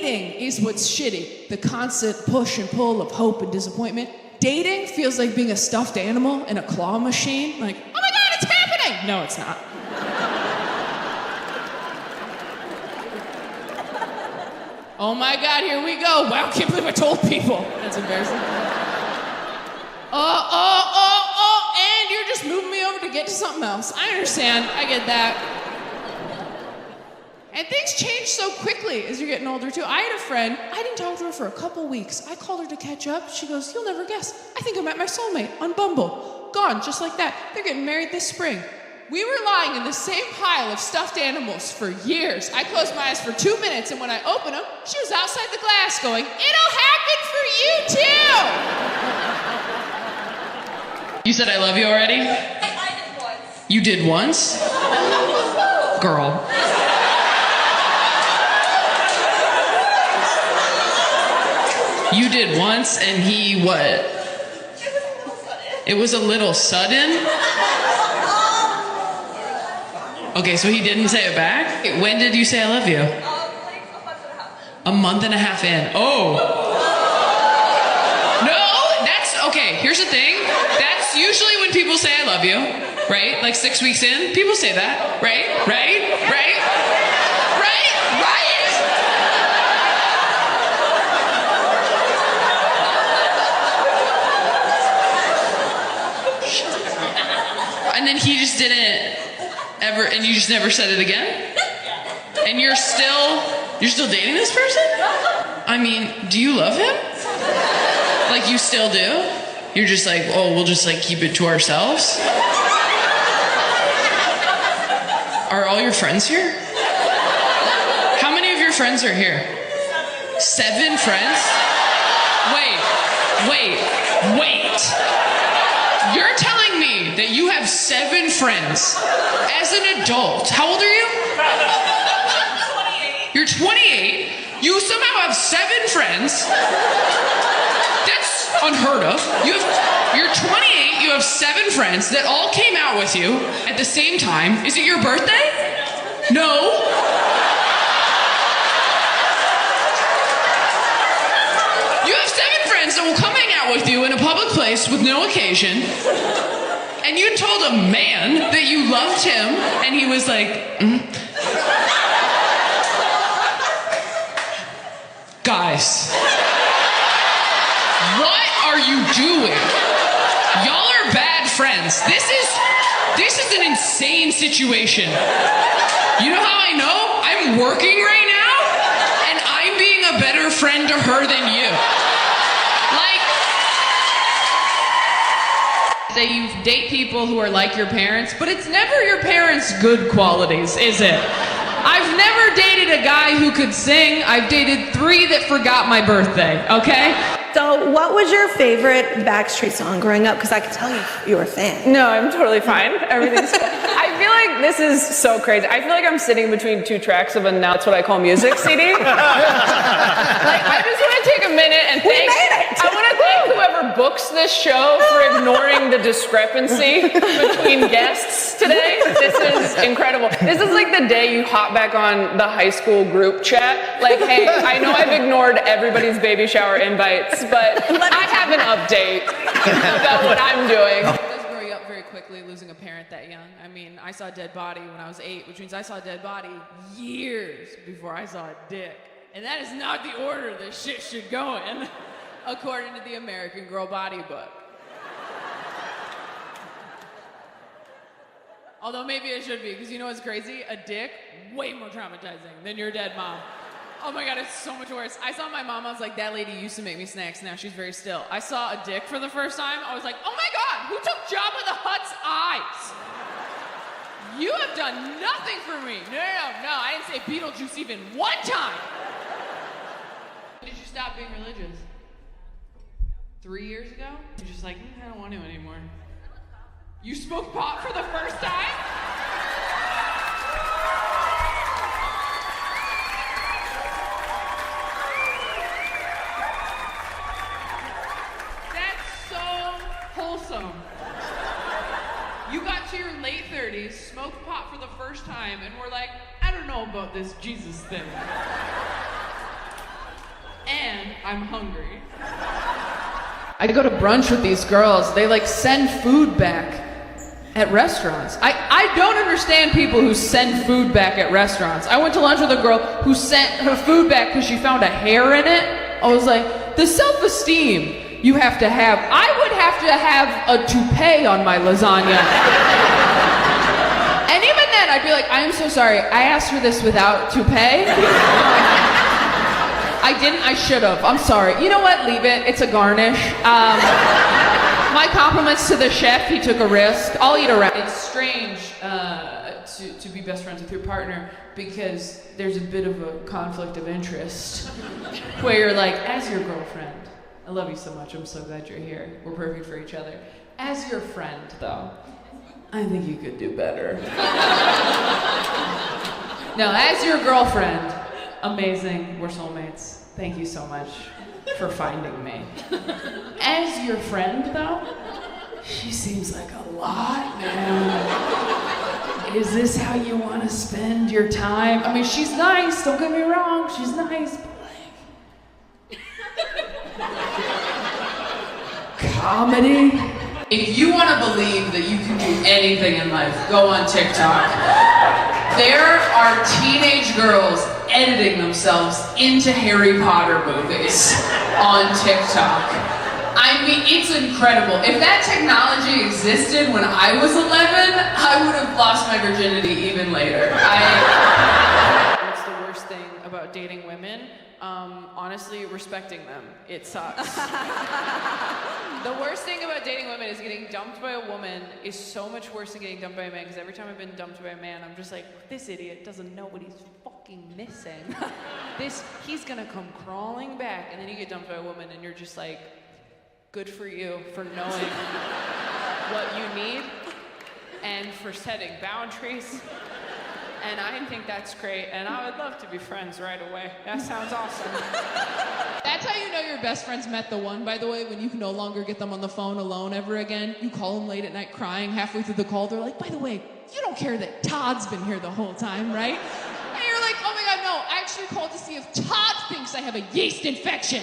Dating is what's shitty. The constant push and pull of hope and disappointment. Dating feels like being a stuffed animal in a claw machine. Like, oh my God, it's happening! No, it's not. Oh my God, here we go. Wow, I can't believe I told people. That's embarrassing. And you're just moving me over to get to something else. I understand, I get that. And things change so quickly as you're getting older too. I had a friend, I didn't talk to her for a couple weeks. I called her to catch up. She goes, you'll never guess. I think I met my soulmate on Bumble. Gone, just like that. They're getting married this spring. We were lying in the same pile of stuffed animals for years. I closed my eyes for 2 minutes, and when I opened them, she was outside the glass going, it'll happen for you too! You said I love you already? I did once. You did once? Girl. You did once, and he what? It was a little sudden? Okay, so he didn't say it back? When did you say I love you? Like a month and a half. A month and a half in. Oh. No, that's, okay, here's the thing. That's usually when people say I love you, right? Like 6 weeks in, people say that, right? And then he just didn't ever, and you just never said it again? And you're still dating this person? I mean, do you love him? Like you still do? You're just like, oh, we'll just like keep it to ourselves? Are all your friends here? How many of your friends are here? 7 friends? Wait. You're telling me that you have 7 friends as an adult. How old are you? 28. You're 28. You somehow have 7 friends. That's unheard of. You're 28. You have 7 friends that all came out with you at the same time. Is it your birthday? No. You have 7 friends that will come hang out with you in a public place with no occasion. And you told a man that you loved him, and he was like, Guys, what are you doing? Y'all are bad friends. This is an insane situation. You know how I know? I'm working right now, and I'm being a better friend to her than you. Say you date people who are like your parents, but it's never your parents' good qualities, is it? I've never dated a guy who could sing. I've dated 3 that forgot my birthday, okay? So what was your favorite Backstreet song growing up? Because I could tell you were a fan. No, I'm totally fine. Everything's cool. I feel like this is so crazy. I feel like I'm sitting between 2 tracks of a Now It's What I Call Music CD. Like, I just want to take a minute and thank... I want to thank whoever books this show for ignoring the discrepancy between guests today. This is incredible. This is like the day you hop back on the high school group chat. Like, hey, I know I've ignored everybody's baby shower invites, but I have an update about what I'm doing. It does grow you up very quickly, losing a parent that young. I mean, I saw a dead body when I was 8, which means I saw a dead body years before I saw a dick. And that is not the order this shit should go in, according to the American Girl Body Book. Although maybe it should be, because you know what's crazy? A dick, way more traumatizing than your dead mom. Oh my God, it's so much worse. I saw my mom, I was like, that lady used to make me snacks, now she's very still. I saw a dick for the first time, I was like, oh my God, who took Jabba the Hutt's eyes? You have done nothing for me. No, I didn't say Beetlejuice even one time. When did you stop being religious? 3 years ago? You're just like, I don't want to anymore. You smoked pot for the first time? That's so wholesome. You got to your late 30s, smoked pot for the first time, and were like, I don't know about this Jesus thing. I'm hungry. I go to brunch with these girls. They like send food back at restaurants. I don't understand people who send food back at restaurants. I went to lunch with a girl who sent her food back because she found a hair in it. I was like, the self-esteem you have to have. I would have to have a toupee on my lasagna. And even then, I'd be like, I am so sorry. I asked for this without toupee. I didn't. I should have. I'm sorry. You know what? Leave it. It's a garnish. My compliments to the chef. He took a risk. I'll eat around. It's strange to be best friends with your partner because there's a bit of a conflict of interest where you're like, as your girlfriend, I love you so much. I'm so glad you're here. We're perfect for each other. As your friend, though, I think you could do better. Now, as your girlfriend, amazing. We're soulmates. Thank you so much for finding me. As your friend, though, she seems like a lot, man. Is this how you want to spend your time? I mean, she's nice. Don't get me wrong. She's nice, but like, comedy. If you want to believe that you can do anything in life, go on TikTok. There are teenage girls editing themselves into Harry Potter movies on TikTok. I mean, it's incredible. If that technology existed when I was 11, I would have lost my virginity even later. What's the worst thing about dating women? Honestly, respecting them. It sucks. The worst thing about dating women is getting dumped by a woman is so much worse than getting dumped by a man, because every time I've been dumped by a man, I'm just like, this idiot doesn't know what he's fucking missing. He's gonna come crawling back, and then you get dumped by a woman and you're just like, good for you for knowing what you need and for setting boundaries. And I think that's great, and I would love to be friends right away. That sounds awesome. That's how you know your best friends met the one, by the way, when you can no longer get them on the phone alone ever again. You call them late at night crying halfway through the call. They're like, by the way, you don't care that Todd's been here the whole time, right? And you're like, oh my God, no, I actually called to see if Todd thinks I have a yeast infection.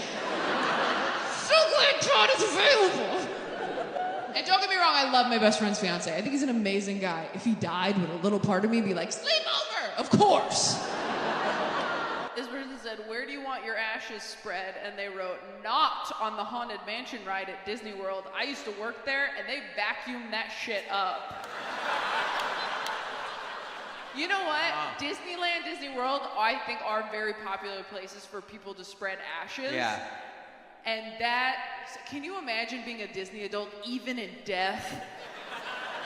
So glad Todd is available. And don't get me wrong, I love my best friend's fiance. I think he's an amazing guy. If he died, would a little part of me be like, sleep over? Of course. This person said, where do you want your ashes spread? And they wrote, not on the Haunted Mansion ride at Disney World. I used to work there, and they vacuumed that shit up. You know what? Disneyland, Disney World, I think are very popular places for people to spread ashes. Yeah. And that, can you imagine being a Disney adult even in death?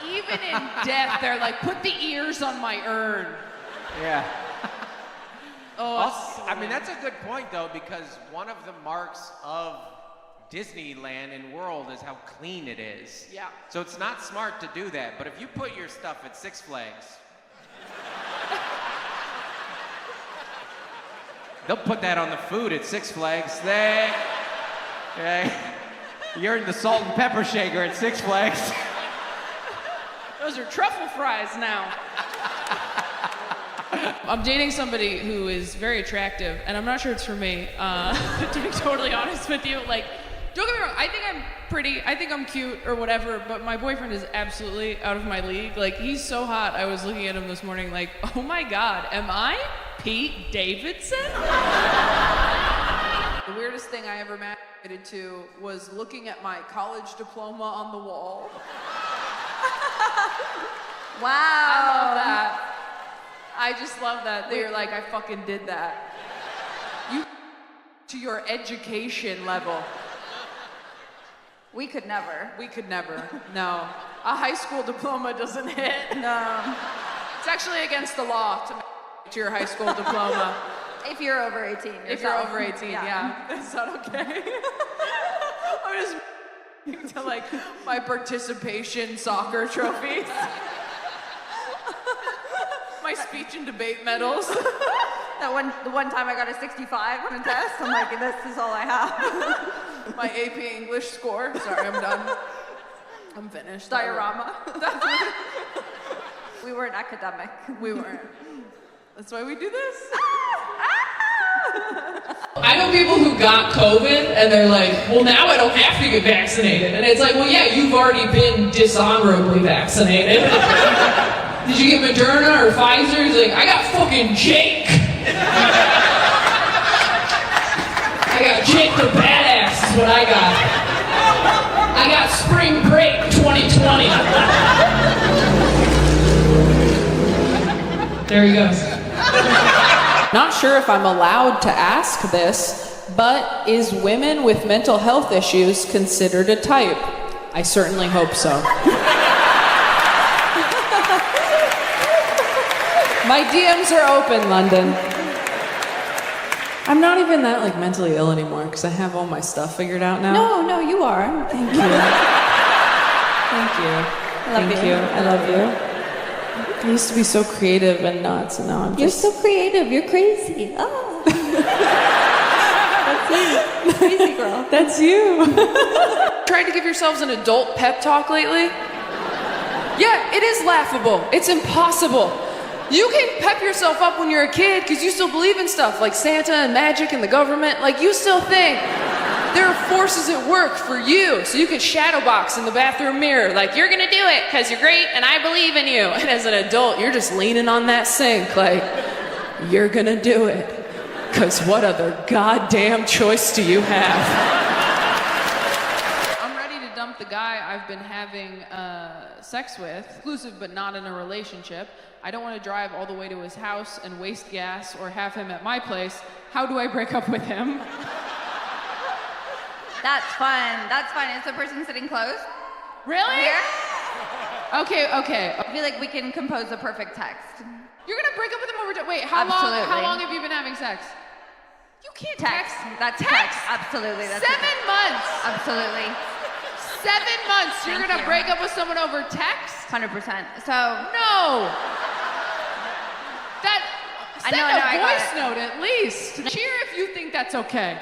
Even in death, they're like, put the ears on my urn. Yeah. Oh, Also, I mean, that's a good point, though, because one of the marks of Disneyland and World is how clean it is. Yeah. So it's not smart to do that, but if you put your stuff at Six Flags, they'll put that on the food at Six Flags. You're in the salt and pepper shaker at Six Flags. Those are truffle fries now. I'm dating somebody who is very attractive, and I'm not sure it's for me. To be totally honest with you, like, don't get me wrong, I think I'm pretty, I think I'm cute or whatever, but my boyfriend is absolutely out of my league. Like, he's so hot, I was looking at him this morning like, oh my God, am I Pete Davidson? The weirdest thing I ever masturbated to was looking at my college diploma on the wall. Wow. I love that. I just love that. You're like, I fucking did that. You to your education level. We could never. We could never. No. A high school diploma doesn't hit. No. It's actually against the law to your high school diploma. If you're over 18. If you're over 18, yeah. Is that okay? I'm just to like my participation soccer trophies. My speech and debate medals. The one time I got a 65 on a test, I'm like, this is all I have. My AP English score. Sorry, I'm done. I'm finished. Diorama. We weren't academic. We weren't. That's why we do this. I know people who got COVID and they're like, well, now I don't have to get vaccinated. And it's like, well, yeah, you've already been dishonorably vaccinated. Did you get Moderna or Pfizer? He's like, I got fucking Jake. I got Jake the Badass is what I got. I got Spring Break 2020. There he goes. Not sure if I'm allowed to ask this, but is women with mental health issues considered a type? I certainly hope so. My DMs are open, London. I'm not even that like mentally ill anymore because I have all my stuff figured out now. No, you are. Thank you. Thank you. Thank you. I love you. I used to be so creative and nuts, and now I'm You're just... so creative. You're crazy. Oh. That's you. Crazy girl. That's you. Tried to give yourselves an adult pep talk lately? Yeah, it is laughable. It's impossible. You can pep yourself up when you're a kid because you still believe in stuff like Santa and magic and the government. Like, you still think there are forces at work for you, so you can shadow box in the bathroom mirror. Like, you're gonna do it because you're great and I believe in you. And as an adult, you're just leaning on that sink like, you're gonna do it because what other goddamn choice do you have? I'm ready to dump the guy I've been having sex with, exclusive but not in a relationship. I don't want to drive all the way to his house and waste gas or have him at my place. How do I break up with him? That's fun. That's fun. Is the person sitting close? Really? Here? Okay. I feel like we can compose a perfect text. You're gonna break up with him over... Wait, how long have you been having sex? You can't text. That's text. Absolutely. That's 7 months. Absolutely. 7 months. You're Thank gonna you. break up with someone over text? 100%. So, No. That... I Send know, a I got voice it. note at least. Cheer if you think that's okay.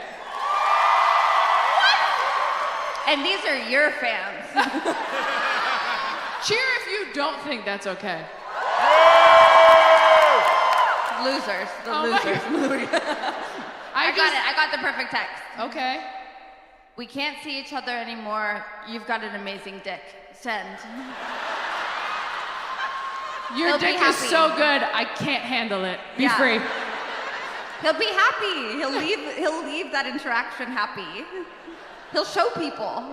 and these are your fans. Cheer if you don't think that's okay. Losers. The Oh my losers. I got it. I got the perfect text. Okay. We can't see each other anymore. You've got an amazing dick. Send. Your He'll be dick is happy. so good, I can't handle it. Be Yeah. free. He'll be happy. He'll leave that interaction happy. He'll show people.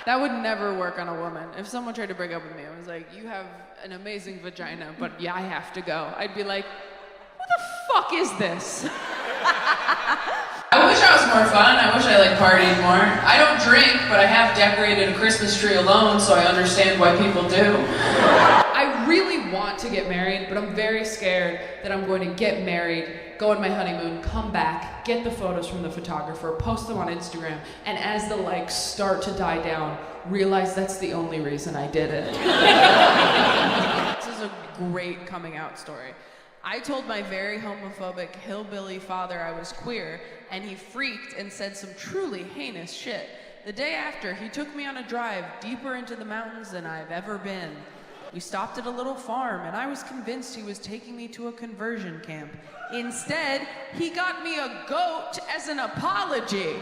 That would never work on a woman. If someone tried to break up with me, I was like, you have an amazing vagina, but yeah, I have to go. I'd be like, who the fuck is this? I wish I was more fun. I wish I partied more. I don't drink, but I have decorated a Christmas tree alone, so I understand why people do. I really want to get married, but I'm very scared that I'm going to get married, go on my honeymoon, come back, get the photos from the photographer, post them on Instagram, and as the likes start to die down, realize that's the only reason I did it. This is a great coming out story. I told my very homophobic hillbilly father I was queer, and he freaked and said some truly heinous shit. The day after, he took me on a drive deeper into the mountains than I've ever been. We stopped at a little farm, and I was convinced he was taking me to a conversion camp. Instead, he got me a goat as an apology.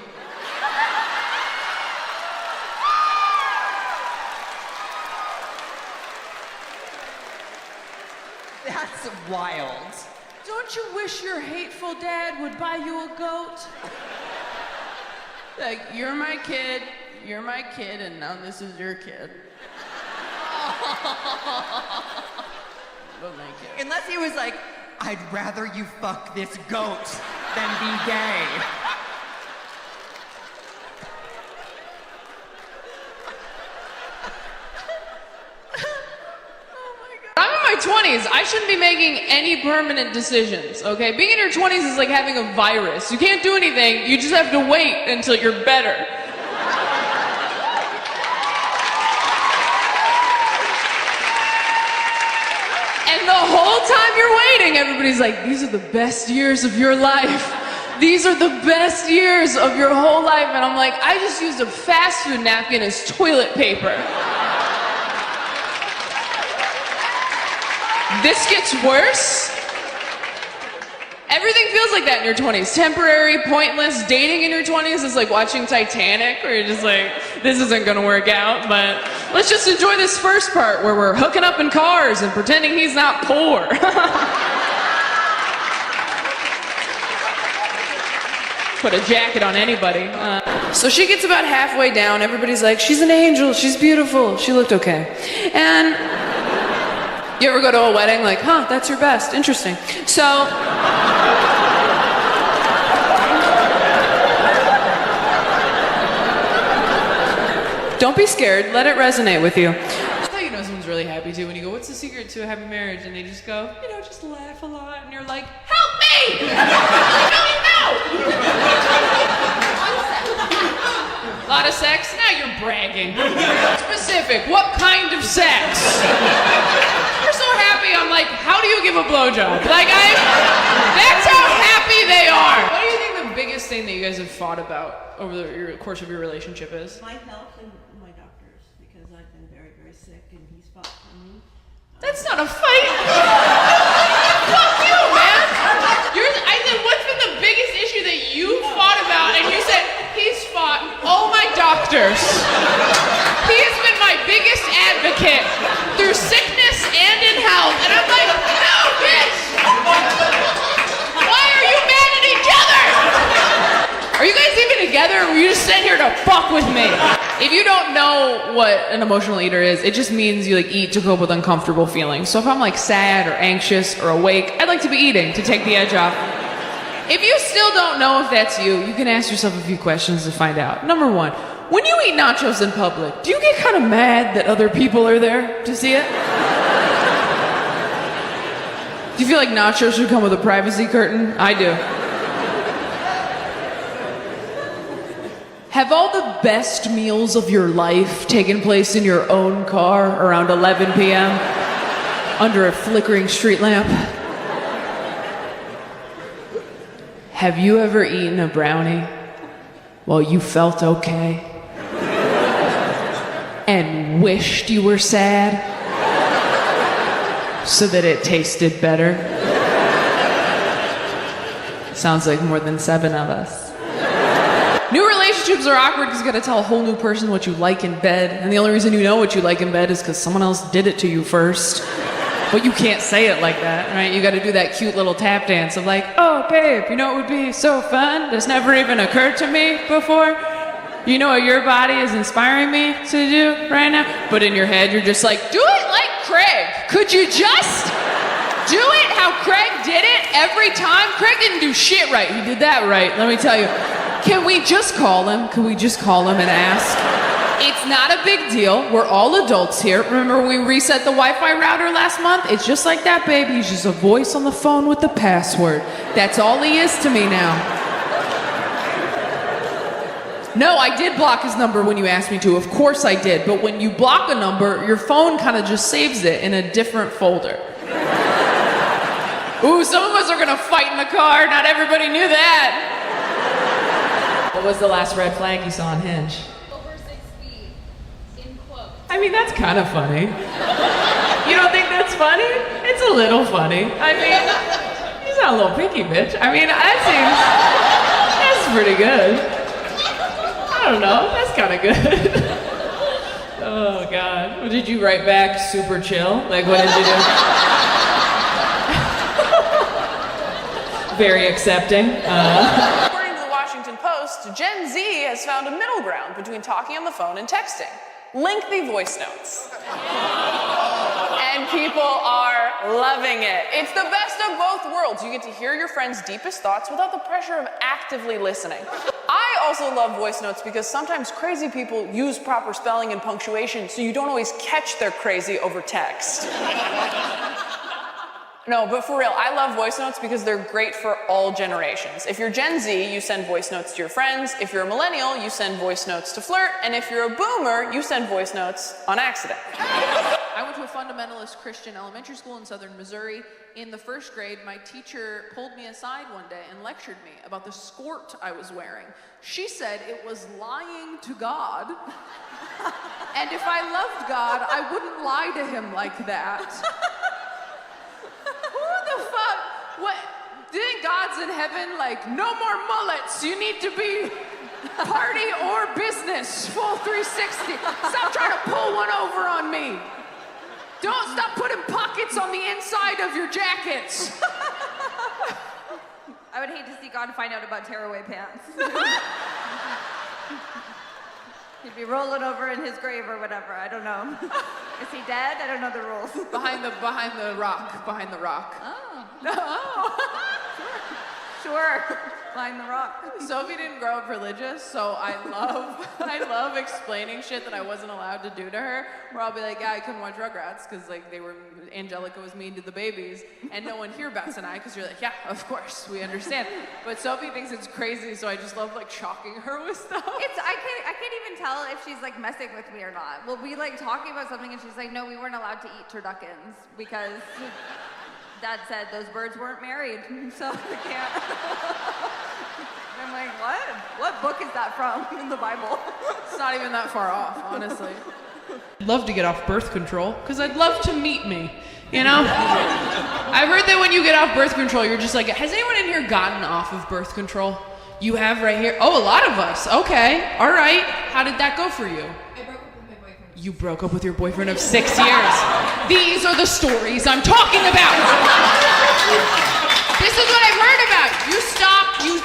That's wild. Don't you wish your hateful dad would buy you a goat? Like, you're my kid, and now this is your kid. Well, thank you. Unless he was like, I'd rather you fuck this goat than be gay. I'm in my 20s. I shouldn't be making any permanent decisions, okay? Being in your 20s is like having a virus. You can't do anything. You just have to wait until you're better. And the whole time you're waiting, everybody's like, these are the best years of your life. These are the best years of your whole life. And I'm like, I just used a fast food napkin as toilet paper. This gets worse, Everything feels like that in your 20s. Temporary, pointless. Dating in your 20s is like watching Titanic, where you're just like, this isn't gonna work out, but let's just enjoy this first part where we're hooking up in cars and pretending he's not poor. Put a jacket on anybody. So she gets about halfway down. Everybody's like, she's an angel, she's beautiful. She looked okay. And you ever go to a wedding like, huh, that's your best, interesting. So, don't be scared, let it resonate with you. That's how you know someone's really happy too, when you go, what's the secret to a happy marriage? And they just go, you know, just laugh a lot, and you're like, help me! A lot of sex? Now you're bragging. Specific, what kind of sex? You're so happy, I'm like, how do you give a blowjob? Like, that's how happy they are. What do you think the biggest thing that you guys have fought about over the course of your relationship is? My health and my doctors, because I've been very, very sick and he's fought for me. That's not a fight. Fuck you, man. I said, what's been the biggest issue that you fought about? And you said, he's fought all my doctors. He has been my biggest advocate through sickness and in health. And I'm like, no, bitch. Why are you mad at each other? Are you guys even together, or were you just sitting here to fuck with me? If you don't know what an emotional eater is, it just means you like eat to cope with uncomfortable feelings. So if I'm like sad or anxious or awake, I'd like to be eating to take the edge off. If you still don't know if that's you, you can ask yourself a few questions to find out. Number one, when you eat nachos in public, do you get kind of mad that other people are there to see it? Do you feel like nachos should come with a privacy curtain? I do. Have all the best meals of your life taken place in your own car around 11 p.m. under a flickering street lamp? Have you ever eaten a brownie while you felt okay and wished you were sad so that it tasted better? Sounds like more than 7 of us. New relationships are awkward because you gotta tell a whole new person what you like in bed, and the only reason you know what you like in bed is because someone else did it to you first. But you can't say it like that, right? You gotta do that cute little tap dance of like, oh babe, you know what would be so fun? That's never even occurred to me before. You know what your body is inspiring me to do right now? But in your head, you're just like, do it like Craig. Could you just do it how Craig did it every time? Craig didn't do shit right. He did that right, let me tell you. Can we just call him? Can we just call him and ask? It's not a big deal. We're all adults here. Remember when we reset the Wi-Fi router last month? It's just like that, baby. He's just a voice on the phone with the password. That's all he is to me now. No, I did block his number when you asked me to. Of course I did. But when you block a number, your phone kind of just saves it in a different folder. Ooh, some of us are gonna fight in the car. Not everybody knew that. What was the last red flag you saw on Hinge? Over 6 feet, in quotes. I mean, that's kind of funny. You don't think that's funny? It's a little funny. I mean, he's not a little pinky bitch. I mean, that's pretty good. I don't know, that's kind of good. Oh, God. What did you write back? Super chill? Like, what did you do? Very accepting. According to the Washington Post, Gen Z has found a middle ground between talking on the phone and texting. Lengthy voice notes. And people are loving it. It's the best of both worlds. You get to hear your friend's deepest thoughts without the pressure of actively listening. I also love voice notes because sometimes crazy people use proper spelling and punctuation, so you don't always catch they're crazy over text. No, but for real, I love voice notes because they're great for all generations. If you're Gen Z, you send voice notes to your friends. If you're a millennial, you send voice notes to flirt. And if you're a boomer, you send voice notes on accident. I went to a fundamentalist Christian elementary school in southern Missouri. In the first grade, my teacher pulled me aside one day and lectured me about the skirt I was wearing. She said it was lying to God. And if I loved God, I wouldn't lie to him like that. Who the fuck? What? Do you think gods in heaven like, no more mullets. You need to be party or business, full 360. Stop trying to pull one over on me. Don't stop putting pockets on the inside of your jackets. I would hate to see God find out about tearaway pants. He'd be rolling over in his grave or whatever. I don't know. Is he dead? I don't know the rules. Behind the rock. Oh. Oh. Sure. Behind the rock. Sophie didn't grow up religious, so I love explaining shit that I wasn't allowed to do to her. Where I'll be like, yeah, I couldn't watch Rugrats because like Angelica was mean to the babies, and no one here bats an eye because you're like, yeah, of course, we understand. But Sophie thinks it's crazy, so I just love like shocking her with stuff. I can't even tell if she's like messing with me or not. We'll be like talking about something and she's like, no, we weren't allowed to eat turduckens because Dad said those birds weren't married, so we can't. I'm like, what? What book is that from in the Bible? It's not even that far off, honestly. I'd love to get off birth control because I'd love to meet me, you know? I've heard that when you get off birth control, you're just like, has anyone in here gotten off of birth control? You have right here? Oh, a lot of us. Okay, all right. How did that go for you? I broke up with my boyfriend. You broke up with your boyfriend of 6 years. These are the stories I'm talking about. This is what I've heard about. You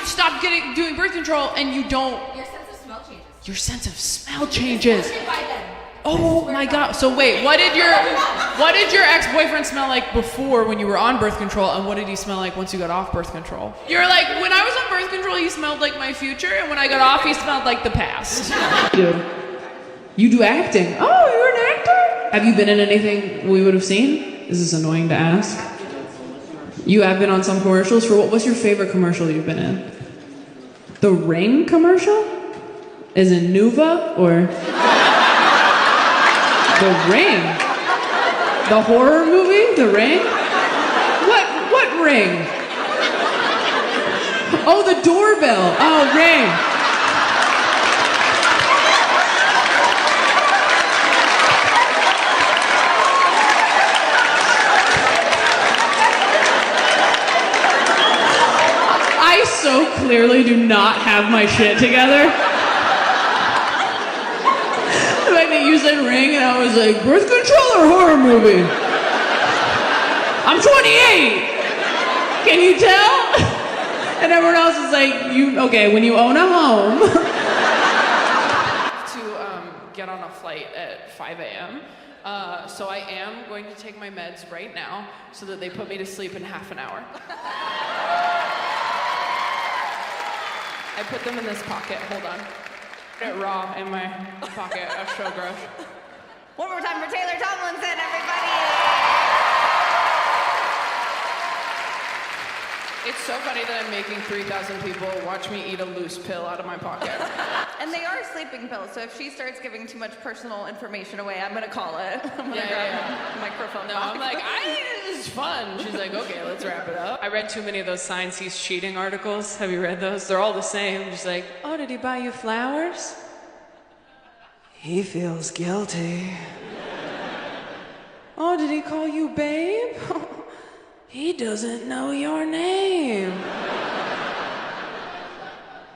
stop doing birth control and you don't. Your sense of smell changes. Your sense of smell changes. By then. Oh my God. So wait, what did your ex-boyfriend smell like before when you were on birth control, and what did he smell like once you got off birth control? You're like, when I was on birth control, he smelled like my future, and when I got off, he smelled like the past. You do acting. Oh, you're an actor? Have you been in anything we would have seen? This is annoying to ask. You have been on some commercials. For what's your favorite commercial you've been in? The Ring commercial? Is it Nuva or The Ring? The horror movie? The Ring? What ring? Oh, the doorbell. Oh, Ring. I so clearly do not have my shit together. The fact that you said Ring and I was like, birth control or horror movie? I'm 28. Can you tell? And everyone else is like, okay, when you own a home. To get on a flight at 5 a.m. So I am going to take my meds right now so that they put me to sleep in half an hour. I put them in this pocket. Hold on. It raw in my pocket. That's so gross. One more time for Taylor Tomlinson, everybody. It's so funny that I'm making 3,000 people watch me eat a loose pill out of my pocket. And they are sleeping pills, so if she starts giving too much personal information away, I'm gonna call it. I'm gonna grab the microphone. No, I'm like, this is fun. She's like, okay, let's wrap it up. I read too many of those signs he's cheating articles. Have you read those? They're all the same. Just like, oh, did he buy you flowers? He feels guilty. Oh, did he call you babe? He doesn't know your name.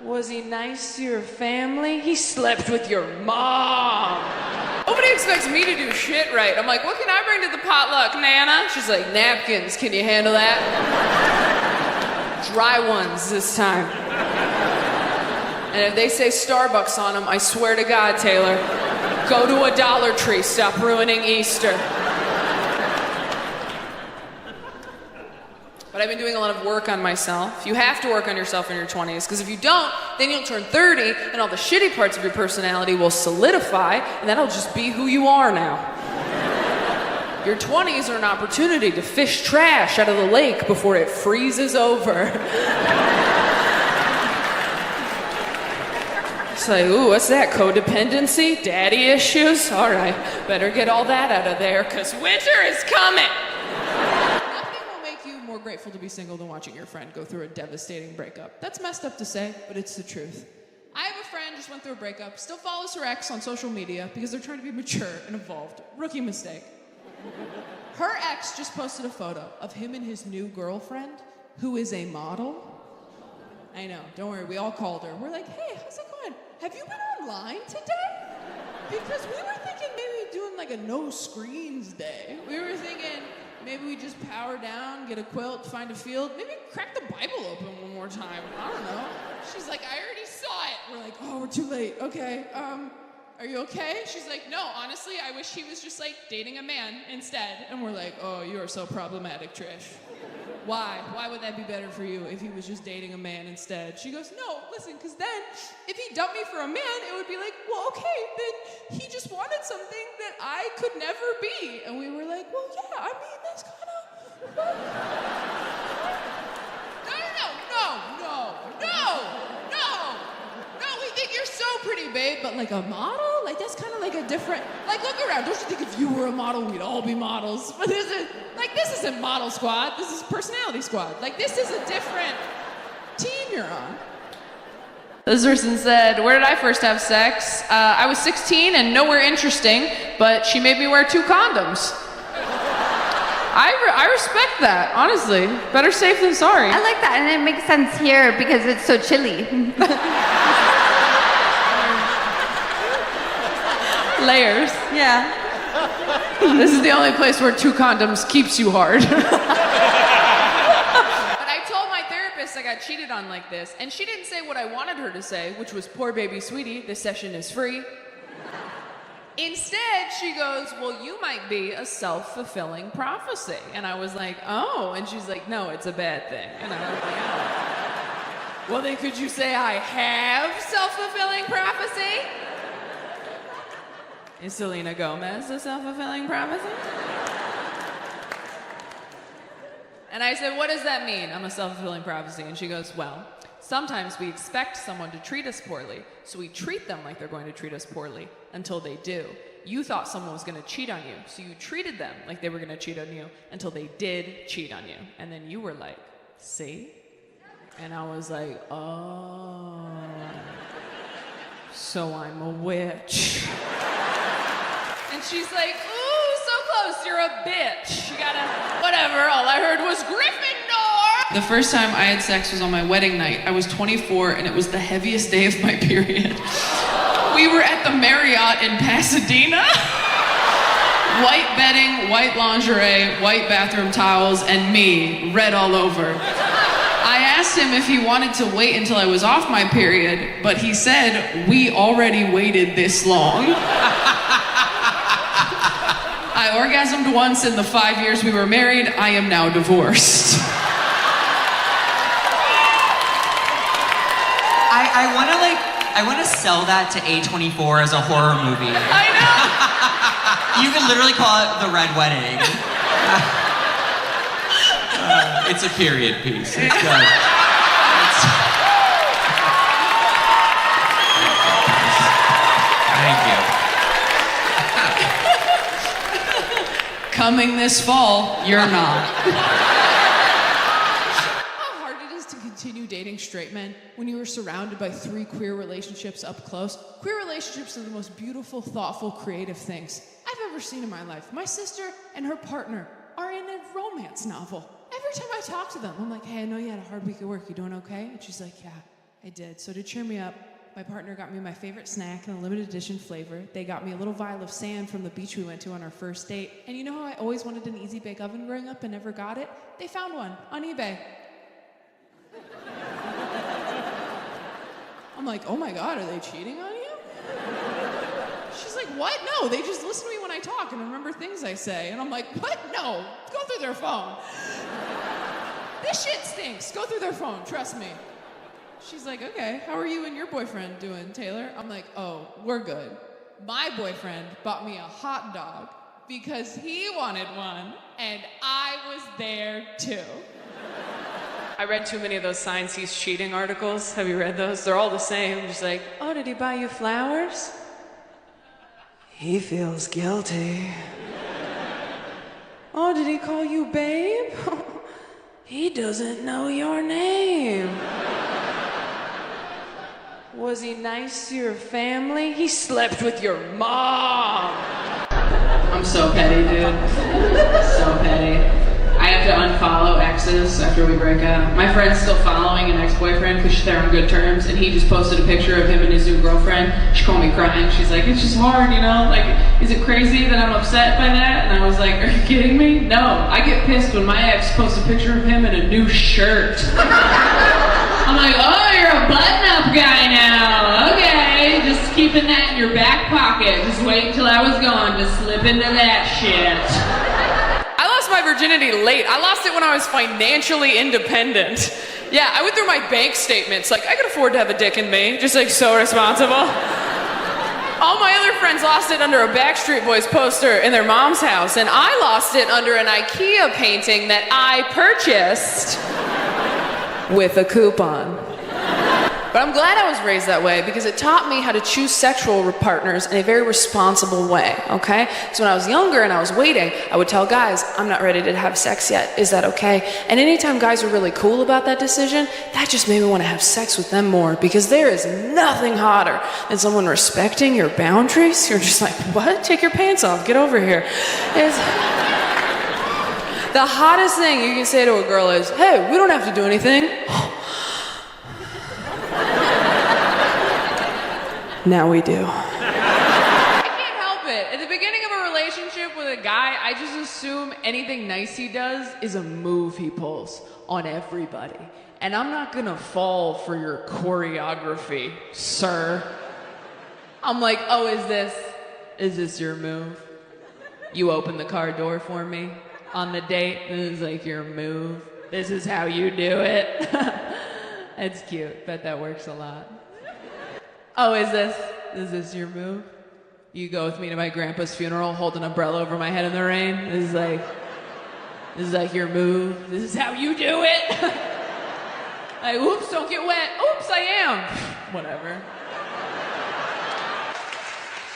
Was he nice to your family? He slept with your mom. Nobody expects me to do shit right. I'm like, what can I bring to the potluck, Nana? She's like, napkins. Can you handle that? Dry ones this time. And if they say Starbucks on them, I swear to God, Taylor, go to a Dollar Tree. Stop ruining Easter. But I've been doing a lot of work on myself. You have to work on yourself in your 20s, because if you don't, then you'll turn 30, and all the shitty parts of your personality will solidify, and that'll just be who you are now. Your 20s are an opportunity to fish trash out of the lake before it freezes over. It's like, ooh, what's that? Codependency? Daddy issues? All right, better get all that out of there, because winter is coming. More grateful to be single than watching your friend go through a devastating breakup. That's messed up to say, but it's the truth. I have a friend just went through a breakup, still follows her ex on social media because they're trying to be mature and evolved. Rookie mistake. Her ex just posted a photo of him and his new girlfriend who is a model. I know, don't worry, we all called her. We're like, hey, how's it going? Have you been online today? Because we were thinking maybe doing like a no screens day. We were thinking maybe we just power down, get a quilt, find a field, maybe crack the Bible open one more time. I don't know. She's like, I already saw it. We're like, oh, we're too late. Okay, are you okay? She's like, no, honestly, I wish he was just like dating a man instead. And we're like, oh, you are so problematic, Trish. Why? Why would that be better for you if he was just dating a man instead? She goes, no, listen, because then if he dumped me for a man, it would be like, well, okay, then he just wanted something that I could never be. And we were like, well, yeah, I mean, that's kind of... No, we think you're so pretty, babe, but like a model? Like, that's kind of like a different... Like, look around. Don't you think if you were a model, we'd all be models? But this isn't Model Squad. This is Personality Squad. Like, this is a different team you're on. This person said, where did I first have sex? I was 16 and nowhere interesting, but she made me wear 2 condoms. I respect that, honestly. Better safe than sorry. I like that, and it makes sense here because it's so chilly. Layers. Yeah. This is the only place where 2 condoms keeps you hard. But I told my therapist I got cheated on like this, and she didn't say what I wanted her to say, which was, poor baby sweetie, this session is free. Instead, she goes, well, you might be a self-fulfilling prophecy. And I was like, oh. And she's like, no, it's a bad thing. And I was like, oh. Well, then could you say I have self-fulfilling prophecy? Is Selena Gomez a self-fulfilling prophecy? And I said, what does that mean? I'm a self-fulfilling prophecy. And she goes, well, sometimes we expect someone to treat us poorly, so we treat them like they're going to treat us poorly until they do. You thought someone was going to cheat on you, so you treated them like they were going to cheat on you until they did cheat on you. And then you were like, see? And I was like, oh, so I'm a witch. And she's like, ooh, so close, you're a bitch. You gotta, whatever, all I heard was Gryffindor. The first time I had sex was on my wedding night. I was 24 and it was the heaviest day of my period. We were at the Marriott in Pasadena. White bedding, white lingerie, white bathroom towels, and me, red all over. I asked him if he wanted to wait until I was off my period, but he said, we already waited this long. I orgasmed once in the 5 years we were married. I am now divorced. I want to sell that to A24 as a horror movie. I know! You could literally call it The Red Wedding. It's a period piece. It's good. Thank you. Coming this fall, you're not. How hard it is to continue dating straight men when you are surrounded by 3 queer relationships up close. Queer relationships are the most beautiful, thoughtful, creative things I've ever seen in my life. My sister and her partner are in a romance novel. Every time I talk to them, I'm like, hey, I know you had a hard week at work. You doing okay? And she's like, yeah, I did. So to cheer me up, my partner got me my favorite snack in a limited edition flavor. They got me a little vial of sand from the beach we went to on our first date. And you know how I always wanted an easy bake oven growing up and never got it? They found one on eBay. I'm like, oh my God, are they cheating on you? She's like, what? No, they just listen to me when I talk and remember things I say. And I'm like, what? No, go through their phone. This shit stinks. Go through their phone, trust me. She's like, okay, how are you and your boyfriend doing, Taylor? I'm like, oh, we're good. My boyfriend bought me a hot dog because he wanted one, and I was there too. I read too many of those signs he's cheating articles. Have you read those? They're all the same. Just like, oh, did he buy you flowers? He feels guilty. Oh, did he call you babe? He doesn't know your name. Was he nice to your family? He slept with your mom. I'm so petty, dude. So petty. I have have to unfollow exes after we break up. My friend's still following an ex-boyfriend because they're on good terms, and he just posted a picture of him and his new girlfriend. She called me crying. She's like, it's just hard, you know? Like, is it crazy that I'm upset by that? And I was like, are you kidding me? No, I get pissed when my ex posts a picture of him in a new shirt. I'm like, oh, you're a button-up guy now. Okay, just keeping that in your back pocket. Just wait until I was gone to slip into that shit. I lost my virginity late. I lost it when I was financially independent. Yeah, I went through my bank statements. Like, I could afford to have a dick in me. Just like so responsible. All my other friends lost it under a Backstreet Boys poster in their mom's house, and I lost it under an IKEA painting that I purchased with a coupon. But I'm glad I was raised that way because it taught me how to choose sexual partners in a very responsible way, okay? So when I was younger and I was waiting, I would tell guys, I'm not ready to have sex yet. Is that okay? And anytime guys were really cool about that decision, that just made me want to have sex with them more because there is nothing hotter than someone respecting your boundaries. You're just like, what? Take your pants off. Get over here. The hottest thing you can say to a girl is, hey, we don't have to do anything. Now we do. I can't help it. At the beginning of a relationship with a guy, I just assume anything nice he does is a move he pulls on everybody. And I'm not gonna fall for your choreography, sir. I'm like, oh, is this your move? You open the car door for me on the date? This is like your move. This is how you do it. It's cute. Bet that works a lot. Oh, is this your move? You go with me to my grandpa's funeral, hold an umbrella over my head in the rain? This is like your move? This is how you do it? Like, oops, don't get wet. Oops, I am. Whatever.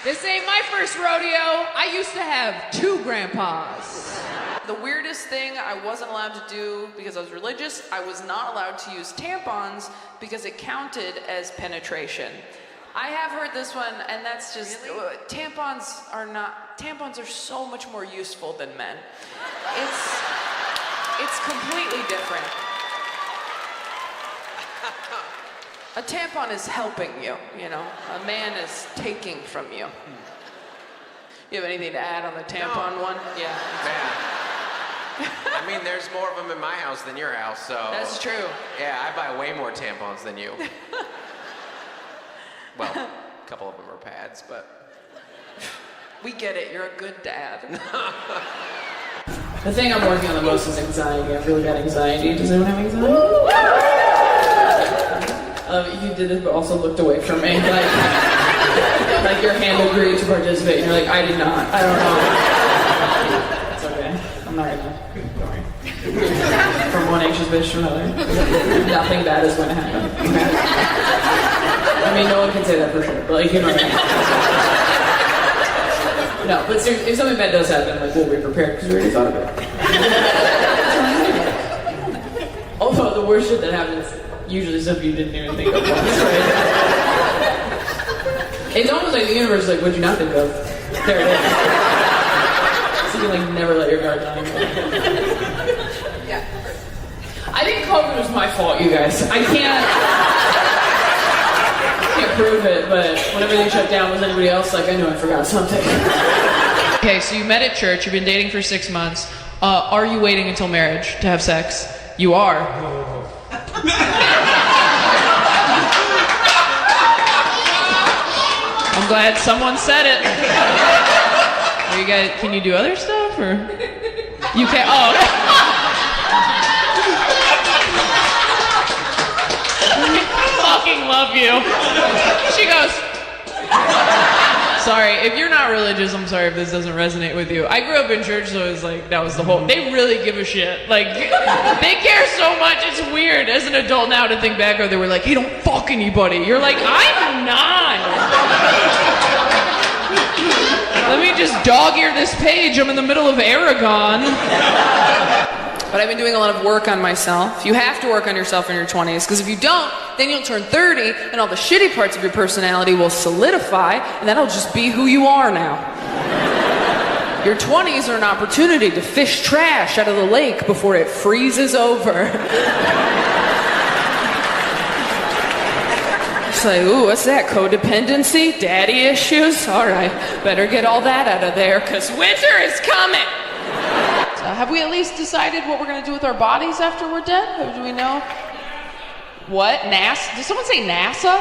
This ain't my first rodeo. I used to have 2 grandpas. The weirdest thing I wasn't allowed to do because I was religious, I was not allowed to use tampons because it counted as penetration. I have heard this one, and that's just, really? Tampons are so much more useful than men. It's completely different. A tampon is helping you, you know? A man is taking from you. You have anything to add on the tampon one? Yeah. I mean, there's more of them in my house than your house, so... That's true. Yeah, I buy way more tampons than you. Well, a couple of them are pads, but... We get it, you're a good dad. The thing I'm working on the most is anxiety. I have really bad anxiety. Does anyone have anxiety? You did it, but also looked away from me. Like your hand agreed to participate, and you're like, I did not. I don't know. It's okay. I'm not gonna. Don't worry. From one anxious bitch to another. Nothing bad is going to happen. Okay? I mean, no one can say that for sure, but like, you know what I mean? No, but seriously, if something bad does happen, like, we'll be prepared because we already thought of it. Although the worst shit that happens usually stuff you didn't even think of once, right? It's almost like the universe is like, what'd you not think of? There it is. So you can like never let your guard down. Yeah. I think COVID was my fault, you guys. I can't prove it, but when everything shut down, was anybody else like, I knew I forgot something? Okay, so you met at church, you've been dating for 6 months. Are you waiting until marriage to have sex? You are. I'm glad someone said it. Are you guys, can you do other stuff, or? You can't, oh. I fucking love you. She goes, sorry, if you're not religious, I'm sorry if this doesn't resonate with you. I grew up in church, so it was like, that was the whole, they really give a shit. Like, they care so much, it's weird as an adult now to think back, or they were like, hey, don't fuck anybody. You're like, I'm not. Let me just dog-ear this page, I'm in the middle of Aragon. But I've been doing a lot of work on myself. You have to work on yourself in your 20s, because if you don't, then you'll turn 30, and all the shitty parts of your personality will solidify, and that'll just be who you are now. Your 20s are an opportunity to fish trash out of the lake before it freezes over. It's like, ooh, what's that? Codependency? Daddy issues? All right, better get all that out of there, because winter is coming. So have we at least decided what we're going to do with our bodies after we're dead? Do we know? What? NASA? Did someone say NASA?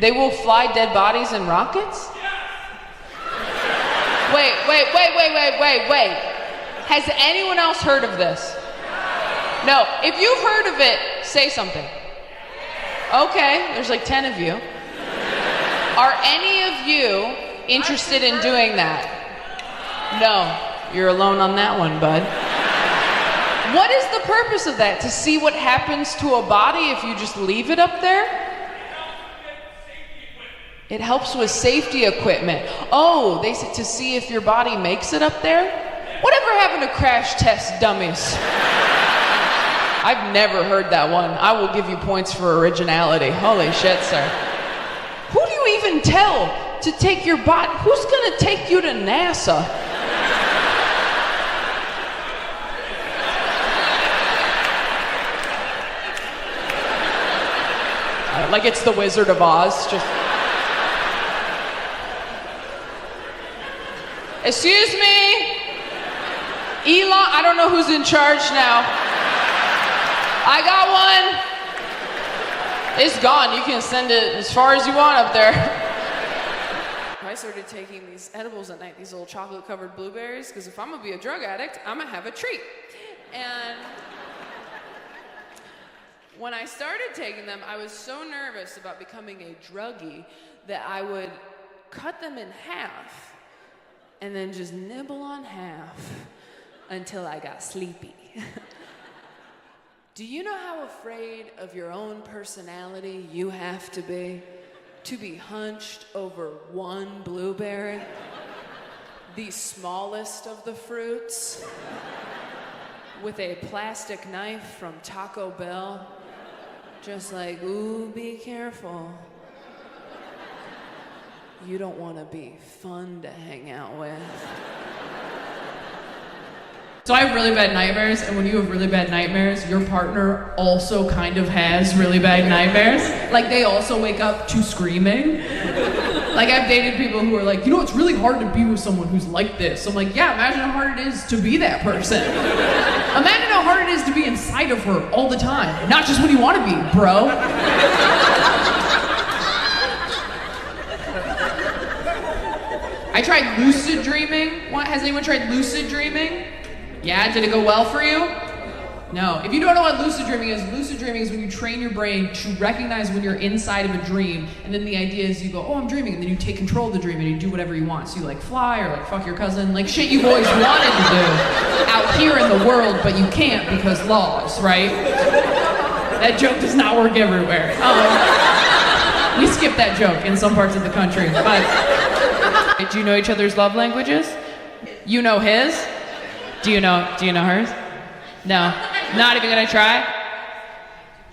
They will fly dead bodies in rockets? Wait. Has anyone else heard of this? No. If you've heard of it, say something. Okay, there's like 10 of you. Are any of you interested in doing that? No. You're alone on that one, bud. What is the purpose of that? To see what happens to a body if you just leave it up there? It helps with safety equipment. Oh, they said to see if your body makes it up there? Whatever happened to crash test dummies? I've never heard that one. I will give you points for originality. Holy shit, sir. Who do you even tell to take your body? Who's gonna take you to NASA? Like it's the Wizard of Oz, just... Excuse me? Elon, I don't know who's in charge now. I got one. It's gone. You can send it as far as you want up there. I started taking these edibles at night, these little chocolate-covered blueberries, because if I'm gonna be a drug addict, I'm gonna have a treat. And when I started taking them, I was so nervous about becoming a druggie that I would cut them in half and then just nibble on half until I got sleepy. Do you know how afraid of your own personality you have to be hunched over one blueberry, the smallest of the fruits, with a plastic knife from Taco Bell, just like, ooh, be careful. You don't want to be fun to hang out with. So I have really bad nightmares, and when you have really bad nightmares, your partner also kind of has really bad nightmares. Like, they also wake up to screaming. Like, I've dated people who are like, you know, it's really hard to be with someone who's like this. I'm like, yeah, imagine how hard it is to be that person. Imagine how hard it is to be inside of her all the time, not just when you want to be, bro. I tried lucid dreaming. What? Has anyone tried lucid dreaming? Yeah, did it go well for you? No. If you don't know what lucid dreaming is when you train your brain to recognize when you're inside of a dream, and then the idea is you go, oh, I'm dreaming, and then you take control of the dream and you do whatever you want. So you like fly or like fuck your cousin, like shit you've always wanted to do out here in the world, but you can't because laws, right? That joke does not work everywhere. We skip that joke in some parts of the country, but do you know each other's love languages? You know his? Do you know hers? No. Not even gonna try?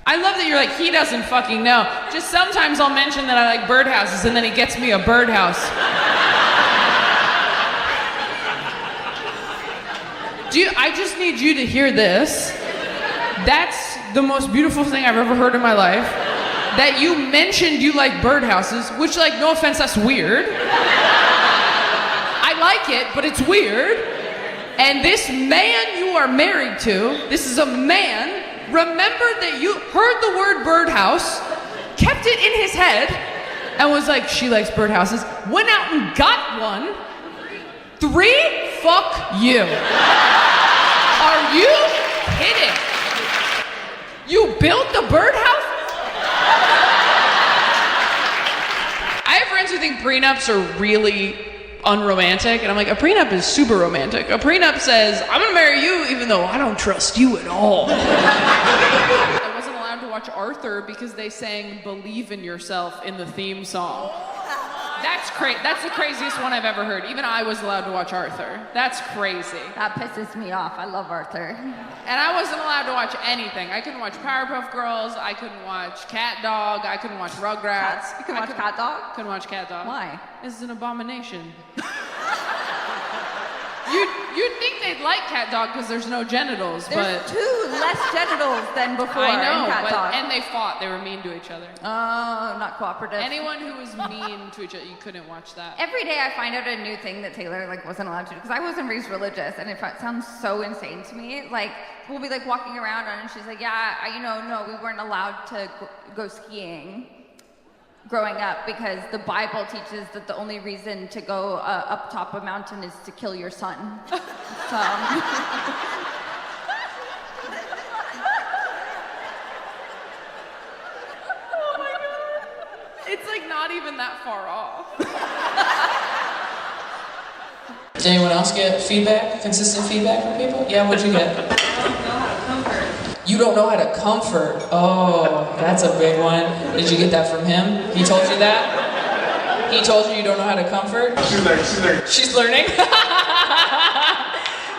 I love that you're like, he doesn't fucking know. Just sometimes I'll mention that I like birdhouses and then he gets me a birdhouse. I just need you to hear this. That's the most beautiful thing I've ever heard in my life. That you mentioned you like birdhouses, which, like, no offense, that's weird. I like it, but it's weird. And this man you are married to, this is a man, remembered that you heard the word birdhouse, kept it in his head, and was like, she likes birdhouses, went out and got one. 3? Fuck you. Are you kidding? You built the birdhouse? I have friends who think prenups are really unromantic, and I'm like, a prenup is super romantic. A prenup says, I'm gonna marry you even though I don't trust you at all. I wasn't allowed to watch Arthur because they sang Believe in Yourself in the theme song. That's the craziest one I've ever heard. Even I was allowed to watch Arthur. That's crazy. That pisses me off. I love Arthur. And I wasn't allowed to watch anything. I couldn't watch Powerpuff Girls. I couldn't watch Cat Dog. I couldn't watch Rugrats. You can watch Cat Dog? Couldn't watch Cat Dog. Why? This is an abomination. You'd think they'd like Cat Dog because there's no genitals, There's but 2 less genitals than before I know, in Cat Dog. and they fought. They were mean to each other. Oh, not cooperative. Anyone who was mean to each other, you couldn't watch that. Every day I find out a new thing that Taylor wasn't allowed to do because I wasn't raised religious, and it sounds so insane to me. Like we'll be walking around and she's like, "Yeah, no, we weren't allowed to go skiing growing up because the Bible teaches that the only reason to go up top a mountain is to kill your son." So. It's not even that far off. Did anyone else get feedback? Consistent feedback from people? Yeah, what'd you get? You don't know how to comfort. Oh, that's a big one. Did you get that from him? He told you that? He told you don't know how to comfort? She's learning. She's learning?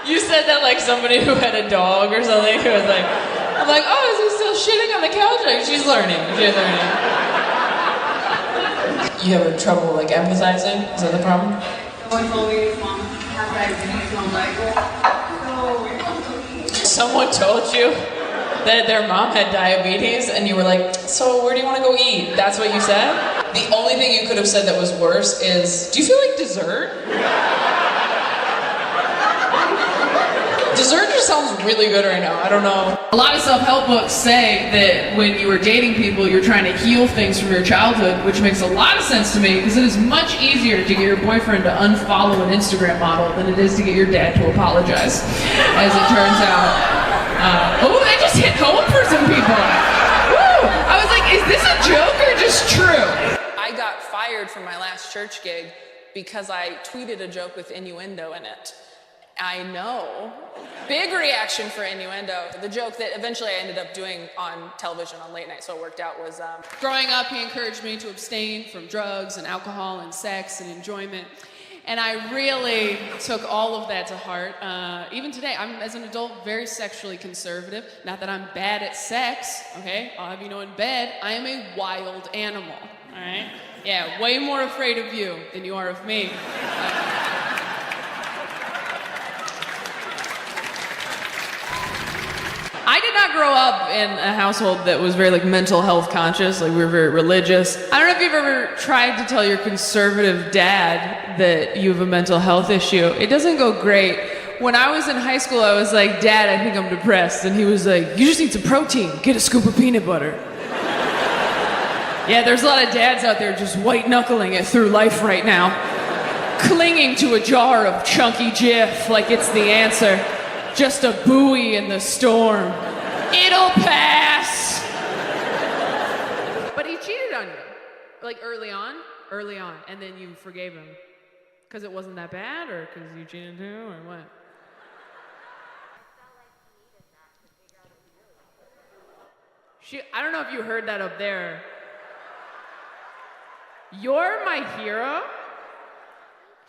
You said that like somebody who had a dog or something who was like, I'm like, oh, is he still shitting on the couch? Like, she's learning. She's learning. You have trouble empathizing? Is that the problem? Someone told you that their mom had diabetes and you were like, so where do you want to go eat? That's what you said? The only thing you could have said that was worse is, do you feel like dessert? Dessert just sounds really good right now. I don't know. A lot of self-help books say that when you are dating people, you're trying to heal things from your childhood, which makes a lot of sense to me because it is much easier to get your boyfriend to unfollow an Instagram model than it is to get your dad to apologize, as it turns out. That just hit home for some people. Woo! I was like, is this a joke or just true? I got fired from my last church gig because I tweeted a joke with innuendo in it. I know. Big reaction for innuendo. The joke that eventually I ended up doing on television on late night, so it worked out, was growing up, he encouraged me to abstain from drugs and alcohol and sex and enjoyment. And I really took all of that to heart. Even today, I'm, as an adult, very sexually conservative. Not that I'm bad at sex, okay? I'll have you know, in bed, I am a wild animal, all right? Yeah, way more afraid of you than you are of me. I did not grow up in a household that was very mental health conscious. We were very religious. I don't know if you've ever tried to tell your conservative dad that you have a mental health issue. It doesn't go great. When I was in high school, I was like, Dad, I think I'm depressed. And he was like, you just need some protein. Get a scoop of peanut butter. Yeah, there's a lot of dads out there just white knuckling it through life right now, clinging to a jar of chunky Jif like it's the answer. Just a buoy in the storm. It'll pass. But he cheated on you. Early on, and then you forgave him. Because it wasn't that bad, or because you cheated too, or what? I don't know if you heard that up there. You're my hero?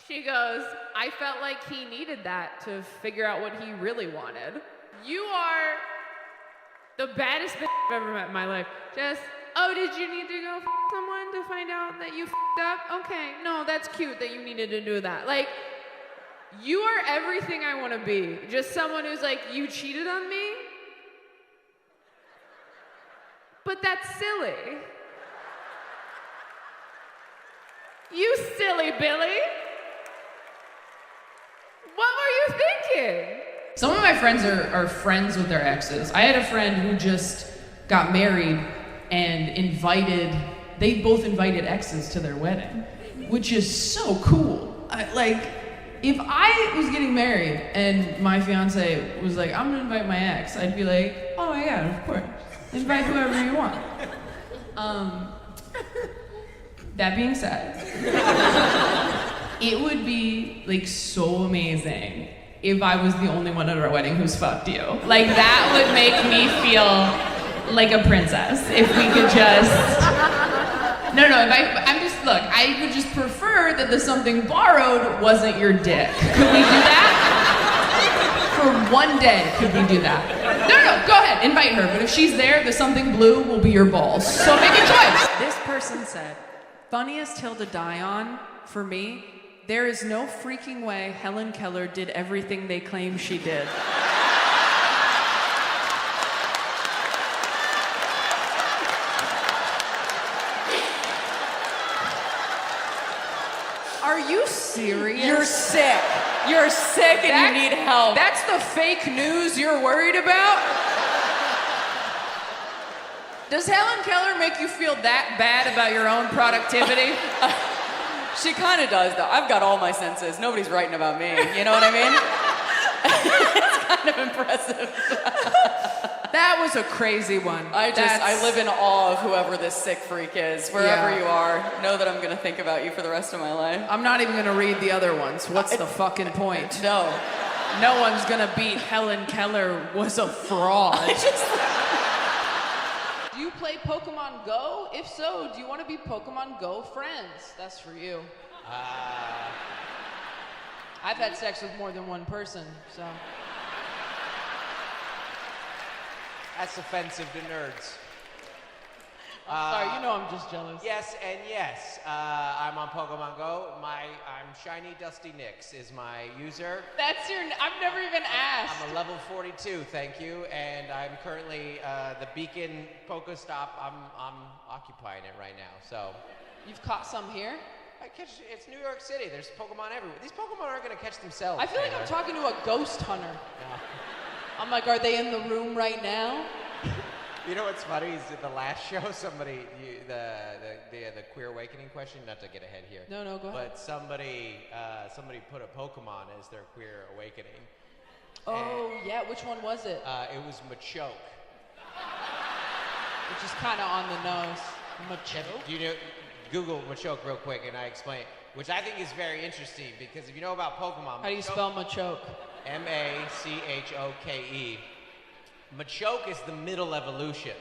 She goes, I felt like he needed that to figure out what he really wanted. You are the baddest bitch I've ever met in my life. Just, oh, did you need to go f someone to find out that you f***ed up? Okay, no, that's cute that you needed to do that. You are everything I want to be. Just someone who's like, you cheated on me? But that's silly. You silly Billy. What were you thinking? Some of my friends are friends with their exes. I had a friend who just got married and they both invited exes to their wedding, which is so cool. If I was getting married and my fiance was like, I'm gonna invite my ex, I'd be like, oh my God, of course. Invite whoever you want. That being said, it would be so amazing if I was the only one at our wedding who's fucked you. That would make me feel like a princess if we could just No, I'm just, look, I would just prefer that the something borrowed wasn't your dick. Could we do that? For one day, could we do that? No, go ahead, invite her. But if she's there, the something blue will be your balls. So make a choice. This person said, funniest hill to die on, for me, there is no freaking way Helen Keller did everything they claim she did. Are you serious? You're sick. You're sick and you need help. That's the fake news you're worried about? Does Helen Keller make you feel that bad about your own productivity? She kind of does, though. I've got all my senses. Nobody's writing about me. You know what I mean? It's kind of impressive. That was a crazy one. I live in awe of whoever this sick freak is. Wherever you are, know that I'm going to think about you for the rest of my life. I'm not even going to read the other ones. What's the fucking point? No. No one's going to beat Helen Keller was a fraud. Do you play Pokemon Go? If so, do you want to be Pokemon Go friends? That's for you. I've had sex with more than one person, so. That's offensive to nerds. Sorry, you know I'm just jealous. Yes and yes. I'm on Pokemon Go. I'm Shiny Dusty Nix is my user. That's your, I've never even asked. I'm a level 42, thank you. And I'm currently, the Beacon Pokestop, I'm occupying it right now, so. You've caught some here? It's New York City, there's Pokemon everywhere. These Pokemon aren't gonna catch themselves. I feel like I'm talking to a ghost hunter. Yeah. I'm like, are they in the room right now? You know what's funny is at the last show, somebody, the queer awakening question, not to get ahead here. No, go ahead. But somebody put a Pokemon as their queer awakening. Oh, yeah, which one was it? It was Machoke. Which is kind of on the nose. Machoke? You know, Google Machoke real quick and I explain it, which I think is very interesting because if you know about Pokemon. How do you spell Machoke? Machoke. Machoke is the middle evolution,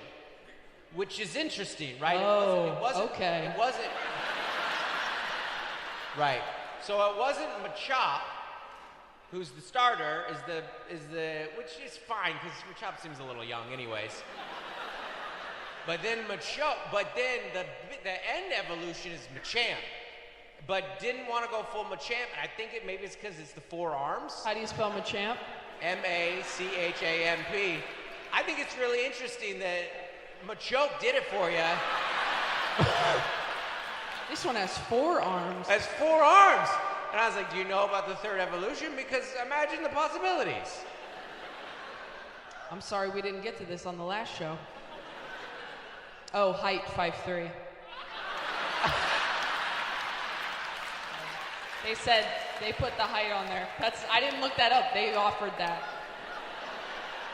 which is interesting, right? Oh, it wasn't, okay. It wasn't. Right. So it wasn't Machop, who's the starter, which is fine because Machop seems a little young, anyways. But then the end evolution is Machamp. But didn't want to go full Machamp, and I think maybe it's because it's the 4 arms. How do you spell Machamp? Machamp. I think it's really interesting that Machoke did it for you. This one has 4 arms. Has 4 arms. And I was like, do you know about the 3rd evolution? Because imagine the possibilities. I'm sorry we didn't get to this on the last show. Oh, height 5'3". They said, they put the height on there. I didn't look that up, they offered that.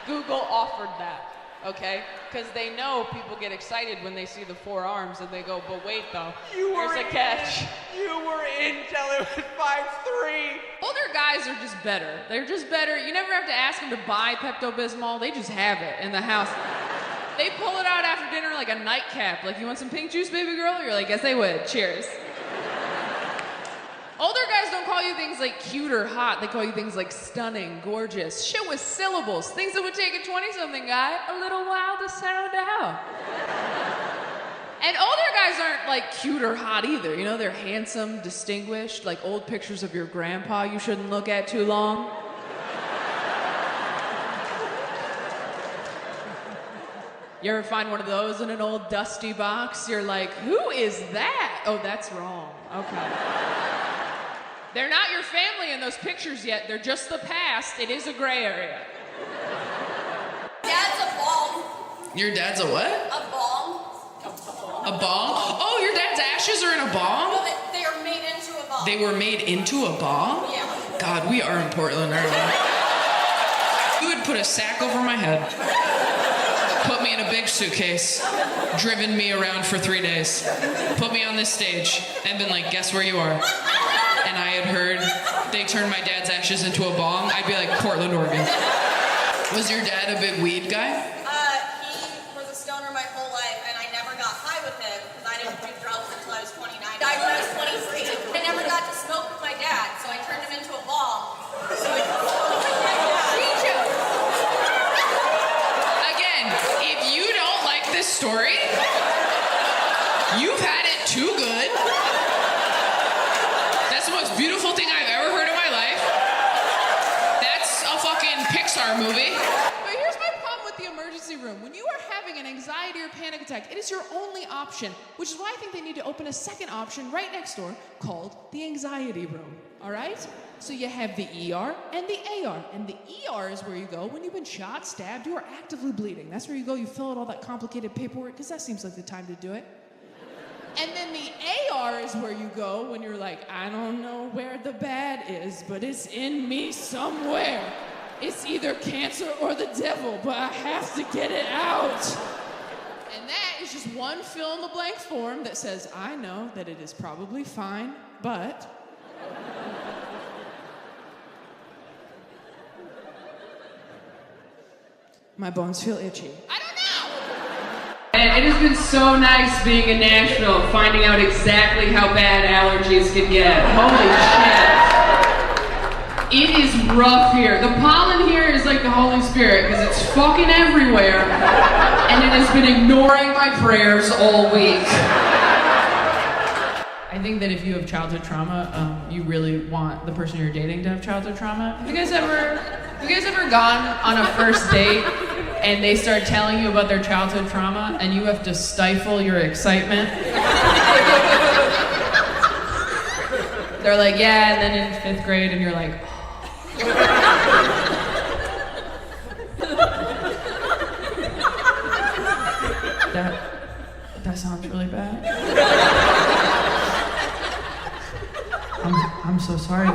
Google offered that, okay? Because they know people get excited when they see the 4 arms and they go, but wait though, there's a catch. You were in till it was 5'3". Older guys are just better. They're just better. You never have to ask them to buy Pepto-Bismol, they just have it in the house. They pull it out after dinner like a nightcap. Like, you want some pink juice, baby girl? You're like, yes, they would. Cheers. Older guys don't call you things like cute or hot. They call you things like stunning, gorgeous, shit with syllables. Things that would take a 20-something guy a little while to sound out. And older guys aren't like cute or hot either. You know, they're handsome, distinguished, like old pictures of your grandpa you shouldn't look at too long. You ever find one of those in an old dusty box? You're like, who is that? Oh, that's wrong. Okay. They're not your family in those pictures yet. They're just the past. It is a gray area. Dad's a bong. Your dad's a what? A bong. A bong? Oh, your dad's ashes are in a bong? No, they are made into a bong. They were made into a bong? Yeah. God, we are in Portland, aren't we? You would put a sack over my head, put me in a big suitcase, driven me around for 3 days, put me on this stage, and been like, guess where you are? And I had heard they turned my dad's ashes into a bong. I'd be like, Portland, Oregon. Was your dad a big weed guy? He was a stoner my whole life, and I never got high with him because I didn't do drugs until I was 29. I died when I was 23. I never got to smoke with my dad, so I turned him into a ball. So I could smoke with my dad. Again, if you don't like this story, you've had it too good. That's the most beautiful thing I've ever heard in my life. That's a fucking Pixar movie. But here's my problem with the emergency room. When you are having an anxiety or panic attack, it is your only option, which is why I think they need to open a second option right next door called the anxiety room. All right? So you have the ER and the AR. And the ER is where you go when you've been shot, stabbed, you are actively bleeding. That's where you go, you fill out all that complicated paperwork, because that seems like the time to do it. And then the AR is where you go when you're like, I don't know where the bad is, but it's in me somewhere. It's either cancer or the devil, but I have to get it out. And that is just one fill-in-the-blank form that says, I know that it is probably fine, but... my bones feel itchy. I don't know! And it has been so nice being in Nashville, finding out exactly how bad allergies can get. Holy shit. It is rough here. The pollen here is like the Holy Spirit, because it's fucking everywhere, and it has been ignoring my prayers all week. I think that if you have childhood trauma, you really want the person you're dating to have childhood trauma. Have you guys ever gone on a first date and they start telling you about their childhood trauma and you have to stifle your excitement? They're like, yeah, and then in 5th grade, and you're like, that sounds really bad. I'm so sorry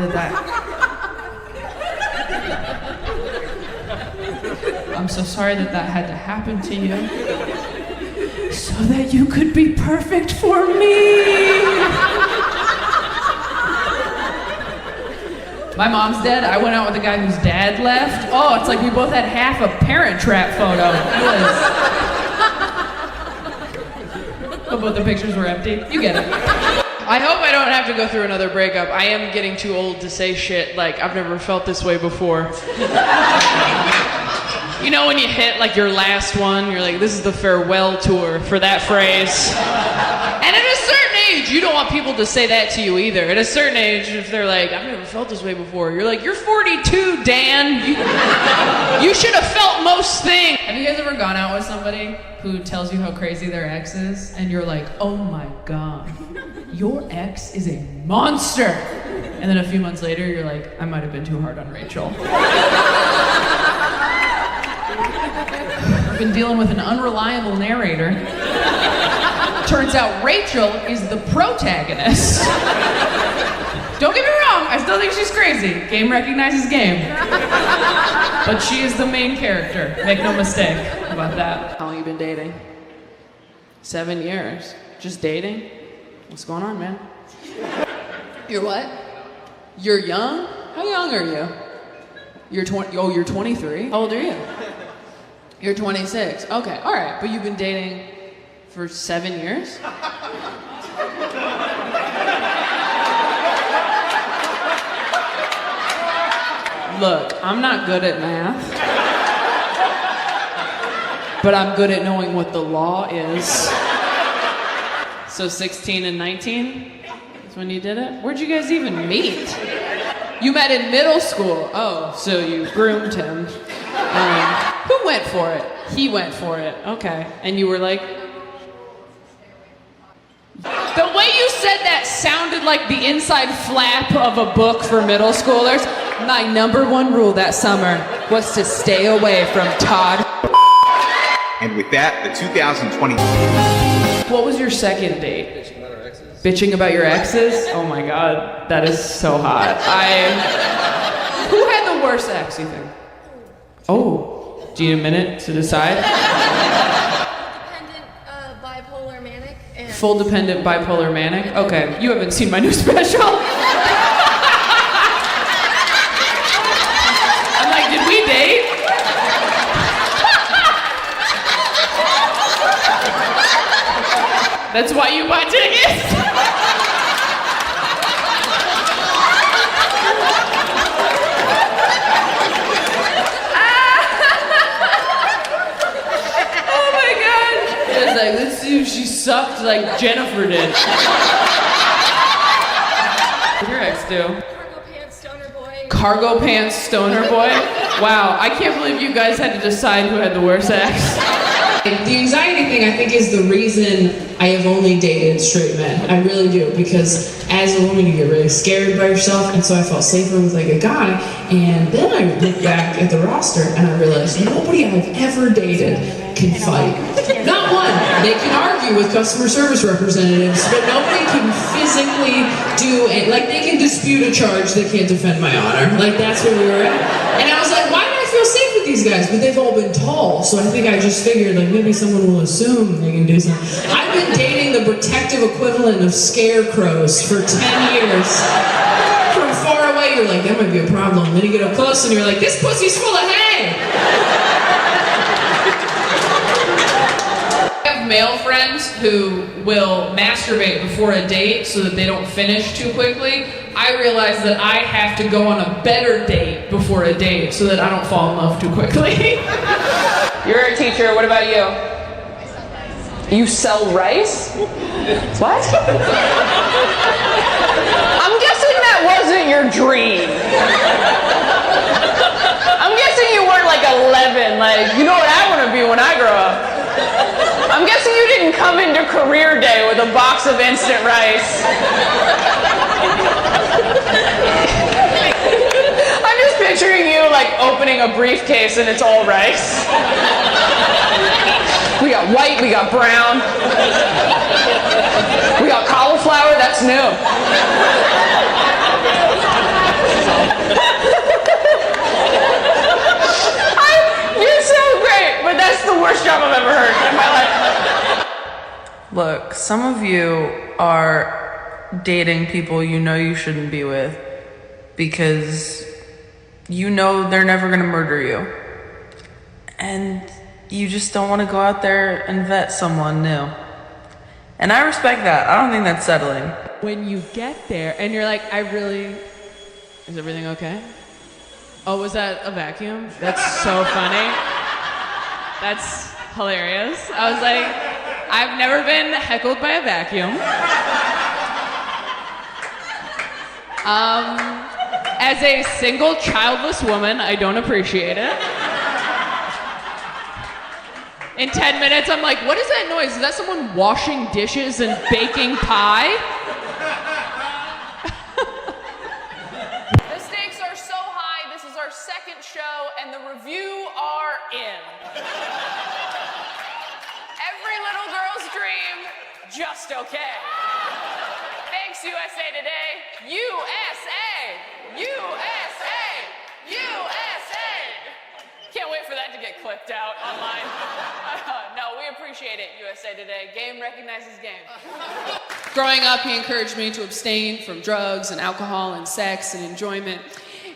I'm so sorry that had to happen to you. So that you could be perfect for me. My mom's dead. I went out with a guy whose dad left. Oh, it's like we both had half a Parent Trap photo. But both the pictures were empty. You get it. I hope I don't have to go through another breakup. I am getting too old to say shit like I've never felt this way before. You know when you hit like your last one, you're like, this is the farewell tour for that phrase. And at a certain age, you don't want people to say that to you either. At a certain age, if they're like, I've never felt this way before, you're like, you're 42, Dan. You should have felt most things. Have you guys ever gone out with somebody who tells you how crazy their ex is, and you're like, oh my God, your ex is a monster. And then a few months later, you're like, I might have been too hard on Rachel. I've been dealing with an unreliable narrator. Turns out Rachel is the protagonist. Don't get me wrong, I still think she's crazy. Game recognizes game. But she is the main character. Make no mistake about that. How long you been dating? 7 years. Just dating? What's going on, man? You're what? You're young? How young are you? You're 20. Oh, you're 23? How old are you? You're 26. Okay, all right. But you've been dating for 7 years? Look, I'm not good at math. But I'm good at knowing what the law is. So 16 and 19? That's when you did it? Where'd you guys even meet? You met in middle school. Oh, so you groomed him. Who went for it? He went for it. Okay. And you were like... The way you said that sounded like the inside flap of a book for middle schoolers. My number one rule that summer was to stay away from Todd. And with that, the 2020... What was your second date? Bitching about your exes? Oh my God, that is so hot. Who had the worst ex, you think? Oh, do you need a minute to decide? Dependent, bipolar manic. And Full dependent bipolar manic? Okay, you haven't seen my new special. I'm like, did we date? That's why you buy tickets. Oh my God. It's like, let's see if she sucked like Jennifer did. What did your ex do? Cargo pants stoner boy? Wow, I can't believe you guys had to decide who had the worst ex. The anxiety thing, I think, is the reason I have only dated straight men. I really do, because as a woman, you get really scared by yourself, and so I felt safer with like a guy. And then I look back at the roster, and I realized nobody I've ever dated can fight. Not one. They can argue with customer service representatives, but nobody can physically do it. Like, they can dispute a charge, they can't defend my honor. Like, that's where we were at. And I was like, why do I feel safe with these guys? But they've all been tall, so I think I just figured, like, maybe someone will assume they can do something. I've been dating the protective equivalent of scarecrows for 10 years. From far away, you're like, that might be a problem. Then you get up close and you're like, this pussy's full of hay! I have male friends who will masturbate before a date so that they don't finish too quickly. I realize that I have to go on a better date before a date so that I don't fall in love too quickly. You're a teacher, what about you? You sell rice? What? I'm guessing that wasn't your dream. I'm guessing you weren't like 11, like, you know what I want to be when I grow up. I'm guessing you didn't come into career day with a box of instant rice. I'm just picturing you like opening a briefcase and it's all rice. We got white, we got brown. We got cauliflower, that's new. You're so great, but that's the worst job I've ever heard in my life. Look, some of you are dating people you know you shouldn't be with because you know they're never gonna murder you. And you just don't want to go out there and vet someone new. And I respect that. I don't think that's settling. When you get there and you're like, is everything okay? Oh, was that a vacuum? That's so funny. That's hilarious. I was like, I've never been heckled by a vacuum. As a single childless woman, I don't appreciate it. In 10 minutes, I'm like, what is that noise? Is that someone washing dishes and baking pie? The stakes are so high, this is our second show, and the review are in. Every little girl's dream, just okay. Thanks, USA Today. USA! USA! USA! Can't wait for that to get clipped out online. No, we appreciate it, USA Today. Game recognizes game. Growing up, he encouraged me to abstain from drugs and alcohol and sex and enjoyment.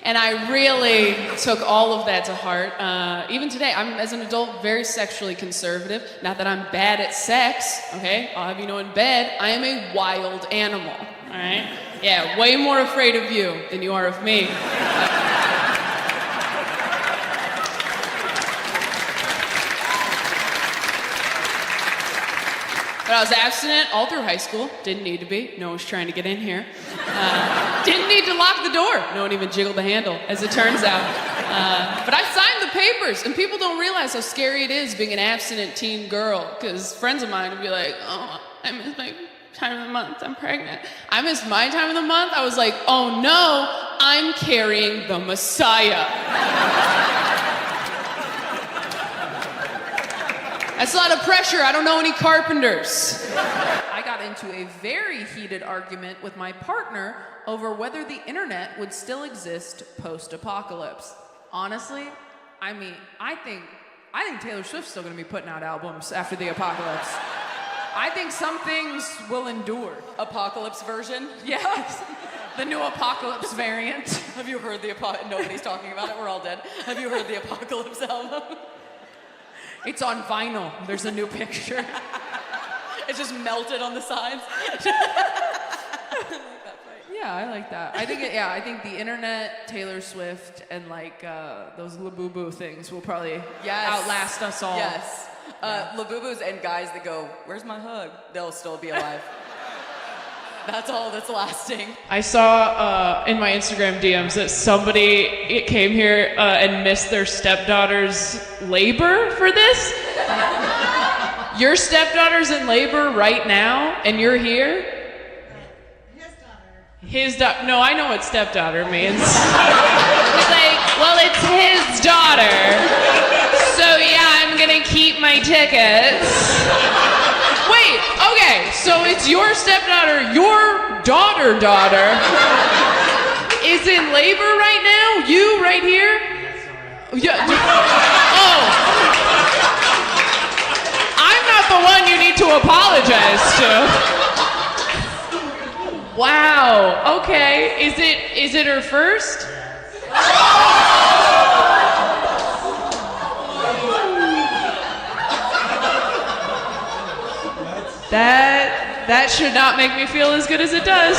And I really took all of that to heart. Even today, I'm, as an adult, very sexually conservative. Not that I'm bad at sex, okay? I'll have you know in bed, I am a wild animal, all right? Yeah, way more afraid of you than you are of me. But I was abstinent all through high school. Didn't need to be. No one was trying to get in here. Didn't need to lock the door. No one even jiggled the handle, as it turns out. But I signed the papers, and people don't realize how scary it is being an abstinent teen girl. Because friends of mine would be like, oh, I missed my time of the month. I'm pregnant. I missed my time of the month. I was like, oh no, I'm carrying the Messiah. That's a lot of pressure. I don't know any carpenters. I got into a very heated argument with my partner over whether the internet would still exist post-apocalypse. Honestly, I mean, I think Taylor Swift's still gonna be putting out albums after the apocalypse. I think some things will endure. Apocalypse version? Yes. The new apocalypse variant. Have you heard the nobody's talking about it, we're all dead. Have you heard the Apocalypse album? It's on vinyl. There's a new picture. It's just melted on the sides. Yeah, I like that. I think I think the internet, Taylor Swift, and like those Labubu things will probably outlast us all. Yes. Labubus and guys that go, "Where's my hug?" They'll still be alive. That's all that's lasting. I saw in my Instagram DMs that somebody came here and missed their stepdaughter's labor for this. Your stepdaughter's in labor right now, and you're here? His daughter. No, I know what stepdaughter means. It's like, well, it's his daughter. So yeah, I'm gonna keep my tickets. Wait, okay, so it's your stepdaughter, your daughter is in labor right now? You right here? Yeah. Oh. I'm not the one you need to apologize to. Wow, okay. Is it her first? That should not make me feel as good as it does.